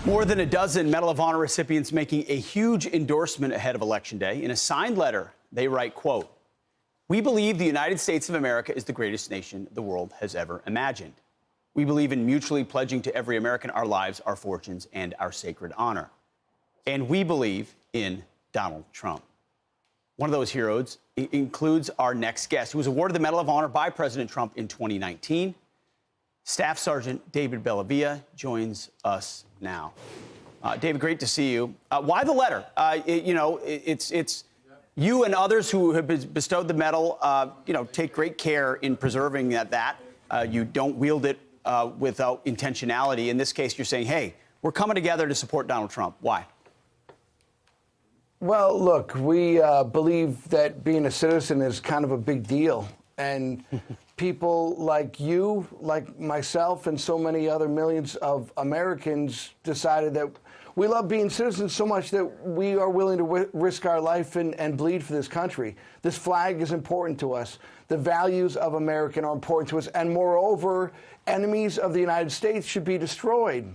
More than a dozen Medal of Honor recipients making a huge endorsement ahead of Election Day. In a signed letter, they write, quote, "We believe the United States of America is the greatest nation the world has ever imagined. We believe in mutually pledging to every American our lives, our fortunes, and our sacred honor. And we believe in Donald Trump." One of those heroes includes our next guest, who was awarded the Medal of Honor by President Trump in 2019. Staff Sergeant David Bellavia joins us now. David, great to see you. Why the letter? It's you and others who have bestowed the medal, take great care in preserving that. You don't wield it without intentionality. In this case, you're saying, hey, we're coming together to support Donald Trump. Why? Well, look, we believe that being a citizen is kind of a big deal. And people like you, like myself, and so many other millions of Americans decided that we love being citizens so much that we are willing to risk our life and bleed for this country. This flag is important to us. The values of America are important to us. And moreover, enemies of the United States should be destroyed.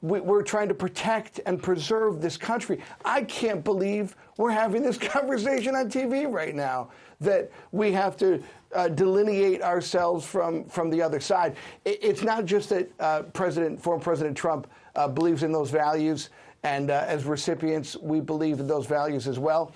We're trying to protect and preserve this country. I can't believe we're having this conversation on TV right now, that we have to delineate ourselves from the other side. It's not just that former President Trump believes in those values, and as recipients, we believe in those values as well.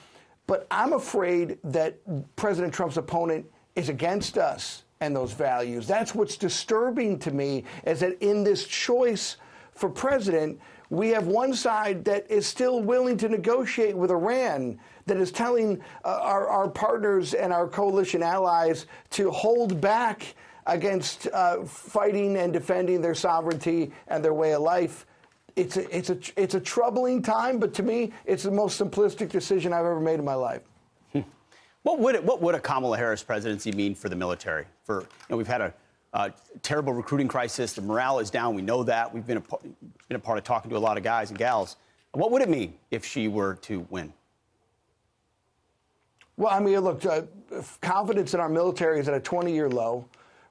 But I'm afraid that President Trump's opponent is against us and those values. That's what's disturbing to me, is that in this choice for president, we have one side that is still willing to negotiate with Iran, that is telling our partners and our coalition allies to hold back against fighting and defending their sovereignty and their way of life. It's a troubling time, but to me, it's the most simplistic decision I've ever made in my life. What would a Kamala Harris presidency mean for the military? We've had a terrible recruiting crisis. The morale is down. We know that. We've been a part of talking to a lot of guys and gals. What would it mean if she were to win? Well, I mean, look, confidence in our military is at a 20-year low.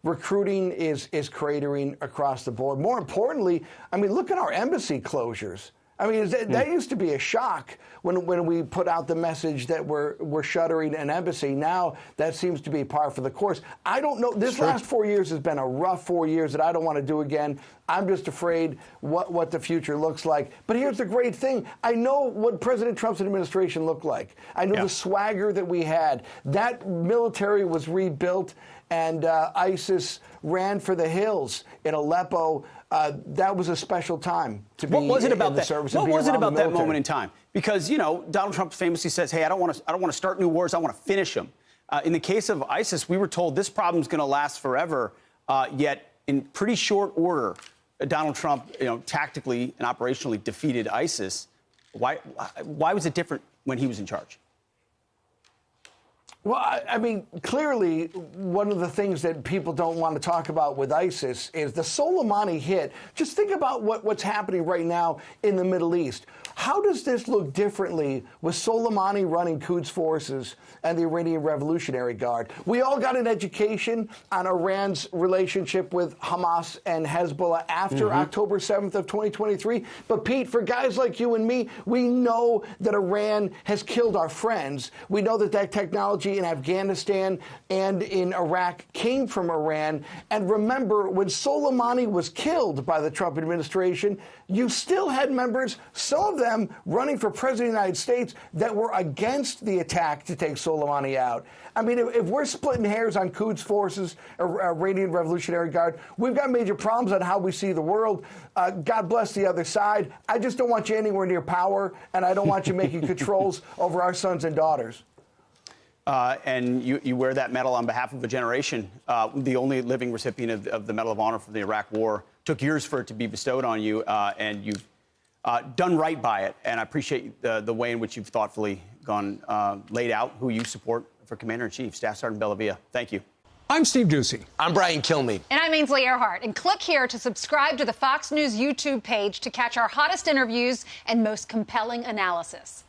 Recruiting is cratering across the board. More importantly, I mean, look at our embassy closures. I mean, that used to be a shock when we put out the message that we're shuttering an embassy. Now that seems to be par for the course. I don't know. This last 4 years has been a rough 4 years that I don't want to do again. I'm just afraid what the future looks like. But here's the great thing. I know what President Trump's administration looked like. I know the swagger that we had. That military was rebuilt, and ISIS ran for the hills in Aleppo. That was a special time to be in the service. What was it about that moment in time? Because, Donald Trump famously says, hey, I don't want to start new wars. I want to finish them. In the case of ISIS, we were told this problem's going to last forever. Yet in pretty short order, Donald Trump, tactically and operationally defeated ISIS. Why was it different when he was in charge? Well, I mean, clearly, one of the things that people don't want to talk about with ISIS is the Soleimani hit. Just think about what's happening right now in the Middle East. How does this look differently with Soleimani running Quds forces and the Iranian Revolutionary Guard? We all got an education on Iran's relationship with Hamas and Hezbollah after October 7th of 2023. But, Pete, for guys like you and me, we know that Iran has killed our friends. We know that technology in Afghanistan and in Iraq came from Iran. And remember, when Soleimani was killed by the Trump administration, you still had members, some of them running for president of the United States, that were against the attack to take Soleimani out. I mean, if we're splitting hairs on Quds forces, Iranian Revolutionary Guard, we've got major problems on how we see the world. God bless the other side. I just don't want you anywhere near power, and I don't want you making controls over our sons and daughters. And you wear that medal on behalf of a generation. The only living recipient of the Medal of Honor from the Iraq War. Took years for it to be bestowed on you, and you've done right by it. And I appreciate the way in which you've thoughtfully laid out who you support for Commander-in-Chief, Staff Sergeant Bellavia. Thank you. I'm Steve Doocy. I'm Brian Kilmeade. And I'm Ainsley Earhart. And click here to subscribe to the Fox News YouTube page to catch our hottest interviews and most compelling analysis.